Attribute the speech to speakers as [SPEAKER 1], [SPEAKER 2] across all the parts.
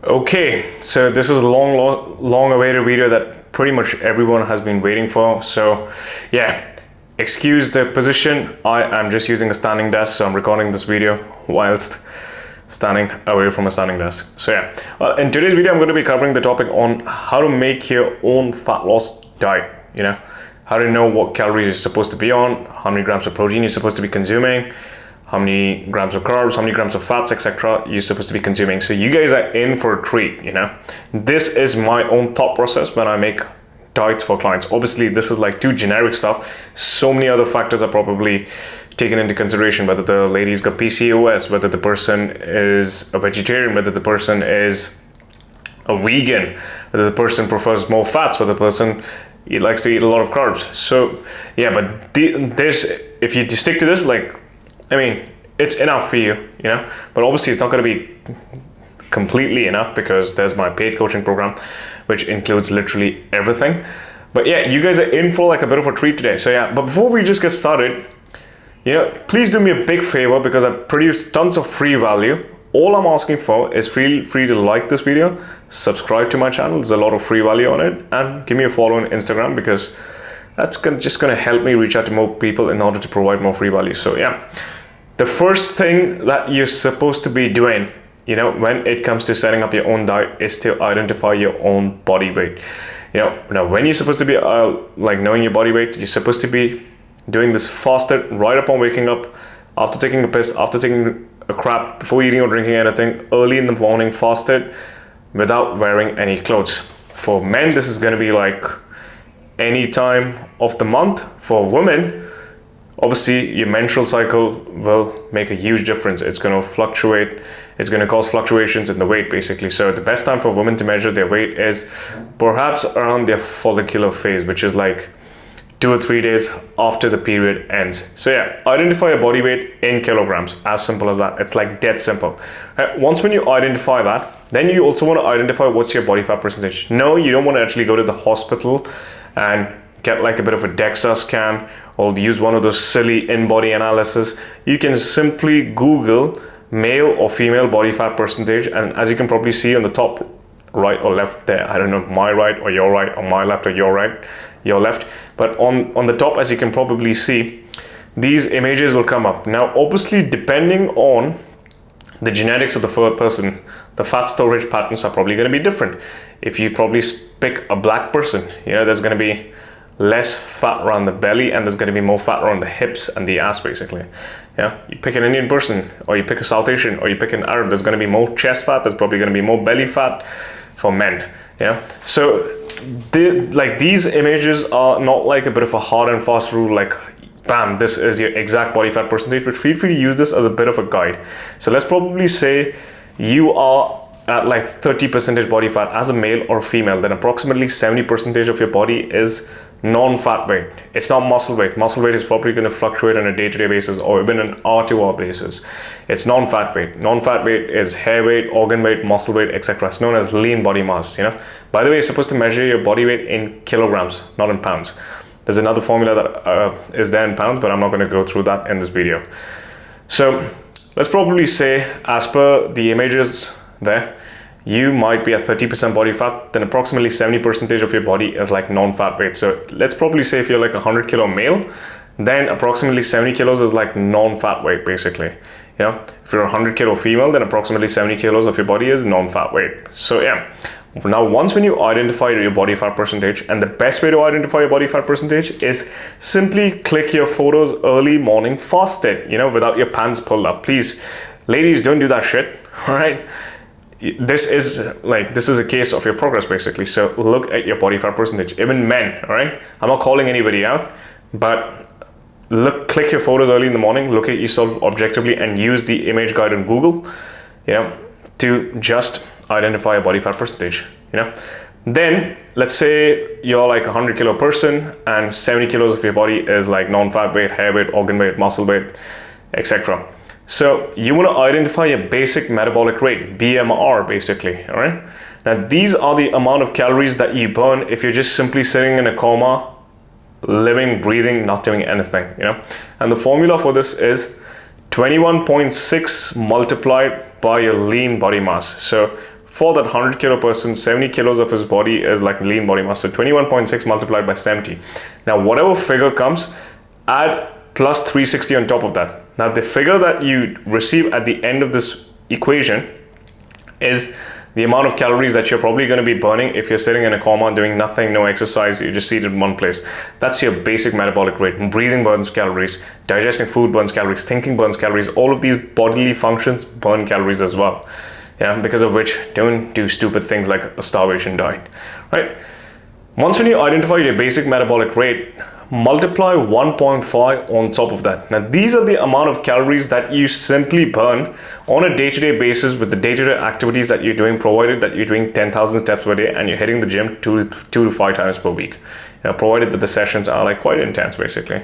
[SPEAKER 1] Okay, so this is a long awaited video that pretty much everyone has been waiting for. So yeah, excuse the position. I am just using a standing desk, so I'm recording this video whilst standing away from a standing desk. So yeah, in today's video, I'm going to be covering the topic on how to make your own fat loss diet. How to know what calories you're supposed to be on, how many grams of protein you're supposed to be consuming, how many grams of carbs, how many grams of fats, etc. you're supposed to be consuming. So you guys are in for a treat, This is my own thought process when I make diets for clients. Obviously, this is like too generic stuff. So many other factors are probably taken into consideration, whether the lady's got PCOS, whether the person is a vegetarian, whether the person is a vegan, whether the person prefers more fats, whether the person likes to eat a lot of carbs. So yeah, but if you stick to this, it's enough for you, but obviously it's not going to be completely enough because there's my paid coaching program, which includes literally everything. But yeah, you guys are in for like a bit of a treat today. So yeah, but before we just get started, please do me a big favor because I produce tons of free value. All I'm asking for is feel free to like this video, subscribe to my channel, there's a lot of free value on it, and give me a follow on Instagram because that's just going to help me reach out to more people in order to provide more free value. So yeah, the first thing that you're supposed to be doing, when it comes to setting up your own diet is to identify your own body weight. Now when you're supposed to be knowing your body weight, you're supposed to be doing this fasted right upon waking up, after taking a piss, after taking a crap, before eating or drinking anything, early in the morning, fasted, without wearing any clothes. For men, this is going to be like any time of the month. For women, obviously your menstrual cycle will make a huge difference. It's going to fluctuate. It's going to cause fluctuations in the weight basically. So the best time for women to measure their weight is perhaps around their follicular phase, which is like 2 or 3 days after the period ends. So yeah, identify your body weight in kilograms. As simple as that. It's like dead simple. Right? Once when you identify that, then you also want to identify what's your body fat percentage. No, you don't want to actually go to the hospital and get like a bit of a DEXA scan or use one of those silly in-body analysis. You can simply Google male or female body fat percentage, and as you can probably see on the top right or left there, I don't know, my right or your right, or my left or your right, your left, but on the top, as you can probably see, these images will come up. Now obviously, depending on the genetics of the person, the fat storage patterns are probably going to be different. If you probably pick a black person, there's going to be less fat around the belly and there's going to be more fat around the hips and the ass basically. You pick an Indian person, or you pick a South Asian, or you pick an Arab, there's going to be more chest fat, there's probably going to be more belly fat for men. So these images are not like a bit of a hard and fast rule, like bam, this is your exact body fat percentage, but feel free to use this as a bit of a guide. So let's probably say you are at like 30% body fat as a male or female, then approximately 70% of your body is non-fat weight. It's not muscle weight. Muscle weight is probably going to fluctuate on a day-to-day basis or even an hour-to-hour basis. It's non-fat weight. Non-fat weight is hair weight, organ weight, muscle weight, etc. It's known as lean body mass. By the way, you're supposed to measure your body weight in kilograms, not in pounds. There's another formula that is there in pounds, but I'm not going to go through that in this video. So let's probably say, as per the images there, you might be at 30% body fat, then approximately 70% of your body is like non-fat weight. So let's probably say if you're like 100 kilo male, then approximately 70 kilos is like non-fat weight basically. If you're 100 kilo female, then approximately 70 kilos of your body is non-fat weight. So yeah, now once when you identify your body fat percentage, and the best way to identify your body fat percentage is simply click your photos early morning fasted, without your pants pulled up. Please, ladies, don't do that shit, all right? This is a case of your progress basically. So look at your body fat percentage, even men, all right? I'm not calling anybody out, but click your photos early in the morning, look at yourself objectively, and use the image guide on Google, to just identify a body fat percentage. Then let's say you're like a 100 kilo person and 70 kilos of your body is like non-fat weight, hair weight, organ weight, muscle weight, etc. So you want to identify your basic metabolic rate, BMR basically, all right? Now these are the amount of calories that you burn if you're just simply sitting in a coma, living, breathing, not doing anything, And the formula for this is 21.6 multiplied by your lean body mass. So for that 100 kilo person, 70 kilos of his body is like lean body mass. So 21.6 multiplied by 70. Now, whatever figure comes, add plus 360 on top of that. Now, the figure that you receive at the end of this equation is the amount of calories that you're probably going to be burning if you're sitting in a coma doing nothing, no exercise, you're just seated in one place. That's your basic metabolic rate. Breathing burns calories, digesting food burns calories, thinking burns calories. All of these bodily functions burn calories as well. Yeah, because of which, don't do stupid things like a starvation diet, right? Once when you identify your basic metabolic rate, multiply 1.5 on top of that. Now, these are the amount of calories that you simply burn on a day-to-day basis with the day-to-day activities that you're doing, provided that you're doing 10,000 steps per day and you're hitting the gym two to 5 times per week. Provided that the sessions are like quite intense, basically.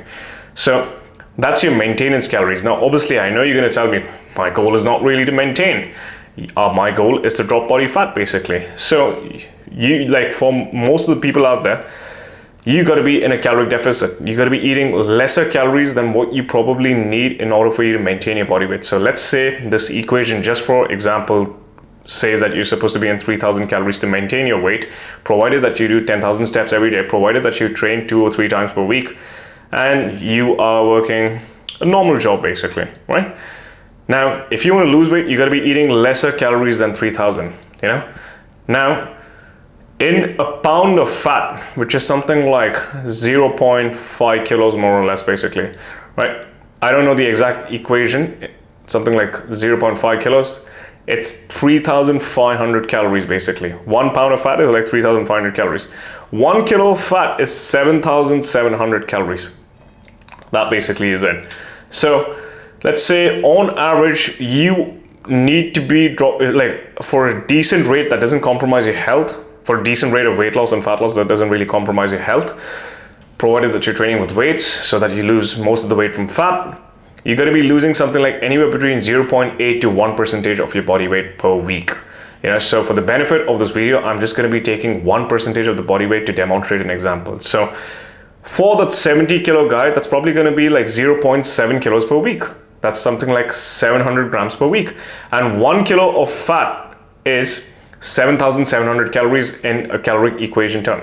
[SPEAKER 1] So that's your maintenance calories. Now, obviously, I know you're going to tell me my goal is not really to maintain. My goal is to drop body fat, basically. So you, like, for most of the people out there, you got to be in a caloric deficit. You got to be eating lesser calories than what you probably need in order for you to maintain your body weight. So let's say this equation, just for example, says that you're supposed to be in 3,000 calories to maintain your weight, provided that you do 10,000 steps every day, provided that you train 2 or 3 times per week, and you are working a normal job, basically, right? Now, if you want to lose weight, you got to be eating lesser calories than 3,000, Now, in a pound of fat, which is something like 0.5 kilos more or less, basically, right? I don't know the exact equation, something like 0.5 kilos. It's 3,500 calories, basically. 1 pound of fat is like 3,500 calories. 1 kilo of fat is 7,700 calories. That basically is it. So let's say on average, you need to be for a decent rate that doesn't compromise your health, for a decent rate of weight loss and fat loss that doesn't really compromise your health, provided that you're training with weights so that you lose most of the weight from fat, you're going to be losing something like anywhere between 0.8 to 1% of your body weight per week. So for the benefit of this video, I'm just going to be taking 1% of the body weight to demonstrate an example. So for that 70 kilo guy, that's probably going to be like 0.7 kilos per week. That's something like 700 grams per week. And 1 kilo of fat is 7,700 calories in a caloric equation term.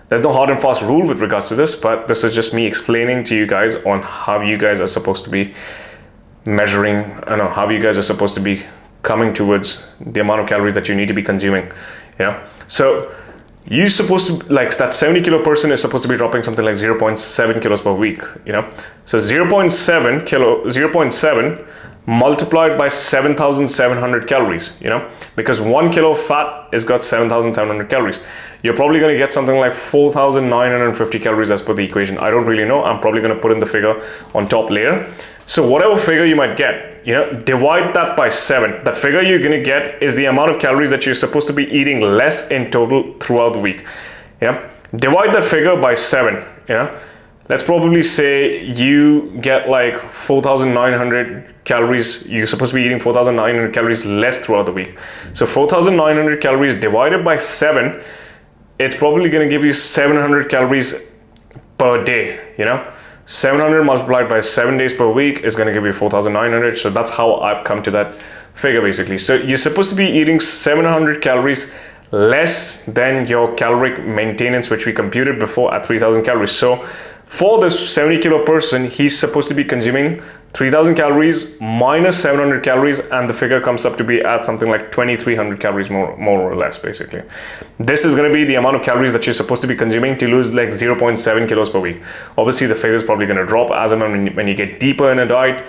[SPEAKER 1] There's no hard and fast rule with regards to this, but this is just me explaining to you guys on how you guys are supposed to be measuring, how you guys are supposed to be coming towards the amount of calories that you need to be consuming. So you're supposed to, like, that 70 kilo person is supposed to be dropping something like 0.7 kilos per week. So 0.7 multiplied by 7,700 calories, because 1 kilo of fat has got 7,700 calories. You're probably going to get something like 4,950 calories as per the equation. I don't really know. I'm probably going to put in the figure on top later. So whatever figure you might get, divide that by 7. That figure you're going to get is the amount of calories that you're supposed to be eating less in total throughout the week. Divide that figure by 7. Let's probably say you get like 4,900 calories. You're supposed to be eating 4,900 calories less throughout the week. So 4,900 calories divided by 7, it's probably going to give you 700 calories per day. 700 multiplied by 7 days per week is going to give you 4,900. So that's how I've come to that figure, basically. So you're supposed to be eating 700 calories less than your caloric maintenance, which we computed before at 3,000 calories. So for this 70 kilo person, he's supposed to be consuming 3,000 calories minus 700 calories, and the figure comes up to be at something like 2,300 calories more or less, basically. This is going to be the amount of calories that you're supposed to be consuming to lose like 0.7 kilos per week. Obviously, the figure is probably going to drop as and when you get deeper in a diet,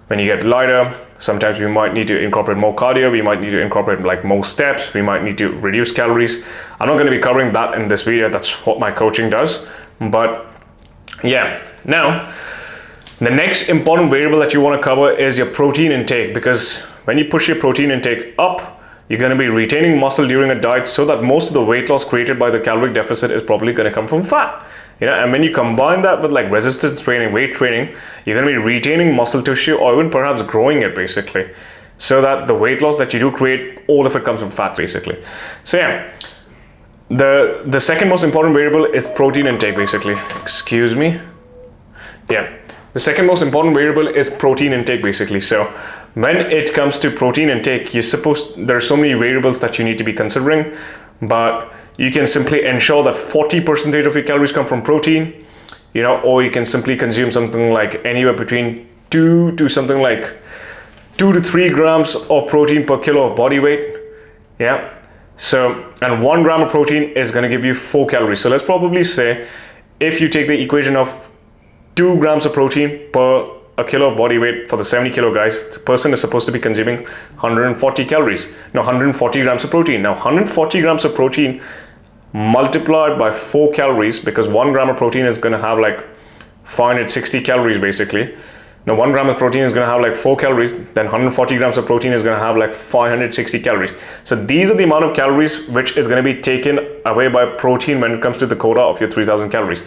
[SPEAKER 1] when you get lighter. Sometimes we might need to incorporate more cardio. We might need to incorporate like more steps. We might need to reduce calories. I'm not going to be covering that in this video. That's what my coaching does. But yeah, now the next important variable that you want to cover is your protein intake, because when you push your protein intake up, you're going to be retaining muscle during a diet, so that most of the weight loss created by the caloric deficit is probably going to come from fat. And when you combine that with like resistance training, weight training, you're going to be retaining muscle tissue or even perhaps growing it, basically, so that the weight loss that you do create, all of it comes from fat, basically. So yeah, the second most important variable is protein intake, basically. The second most important variable is protein intake, basically. So When it comes to protein intake, there are so many variables that you need to be considering, but you can simply ensure that 40% of your calories come from protein, or you can simply consume something like anywhere between 2 to 3 grams of protein per kilo of body weight. Yeah. So, and 1 gram of protein is going to give you 4 calories. So let's probably say if you take the equation of 2 grams of protein per a kilo of body weight for the 70 kilo guys, the person is supposed to be consuming 140 calories. Now 140 grams of protein. Now 140 grams of protein multiplied by 4 calories, because 1 gram of protein is going to have like 560 calories basically. Now 1 gram of protein is going to have like 4 calories, then 140 grams of protein is going to have like 560 calories. So these are the amount of calories which is going to be taken away by protein when it comes to the quota of your 3000 calories.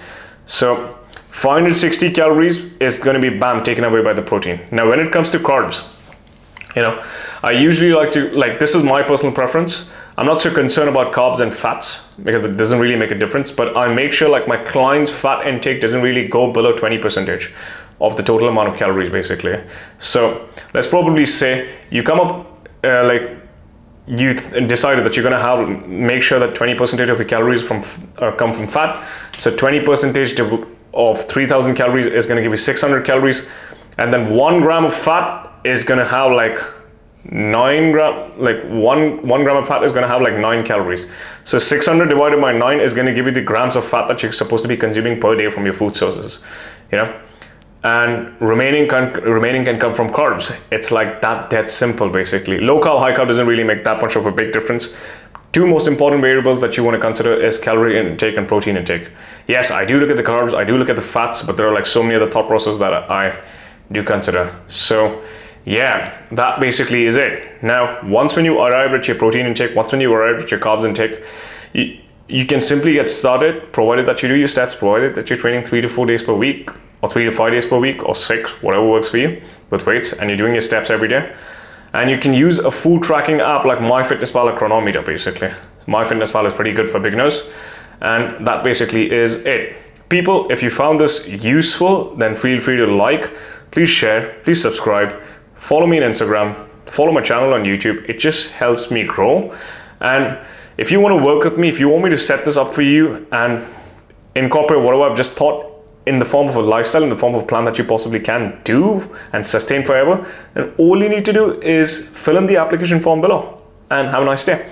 [SPEAKER 1] So 560 calories is going to be taken away by the protein. Now when it comes to carbs, I usually this is my personal preference. I'm not so concerned about carbs and fats because it doesn't really make a difference, but I make sure like my client's fat intake doesn't really go below 20% of the total amount of calories basically. So let's probably say you come up you decided that you're going to make sure that 20% of your calories come from fat. So 20% of 3000 calories is going to give you 600 calories, and then 1 gram of fat is going to have like 1 gram of fat is going to have like 9 calories. So 600 divided by 9 is going to give you the grams of fat that you're supposed to be consuming per day from your food sources, and remaining can come from carbs. It's like that simple basically. Low carb, high carb doesn't really make that much of a big difference. 2 most important variables that you want to consider is calorie intake and protein intake. Yes, I do look at the carbs, I do look at the fats, but there are like so many other thought processes that I do consider. So yeah, that basically is it. Now, once when you arrive at your protein intake, once when you arrive at your carbs intake, you can simply get started, provided that you do your steps, provided that you're training 3 to 4 days per week, or 3 to 5 days per week, or 6, whatever works for you with weights, and you're doing your steps every day. And you can use a food tracking app like MyFitnessPal or Chronometer basically. MyFitnessPal is pretty good for beginners, and that basically is it. People, if you found this useful, then feel free to please share, please subscribe, follow me on Instagram, follow my channel on YouTube. It just helps me grow. And if you want to work with me, if you want me to set this up for you and incorporate whatever I've just taught in the form of a lifestyle, in the form of a plan that you possibly can do and sustain forever, then all you need to do is fill in the application form below and have a nice day.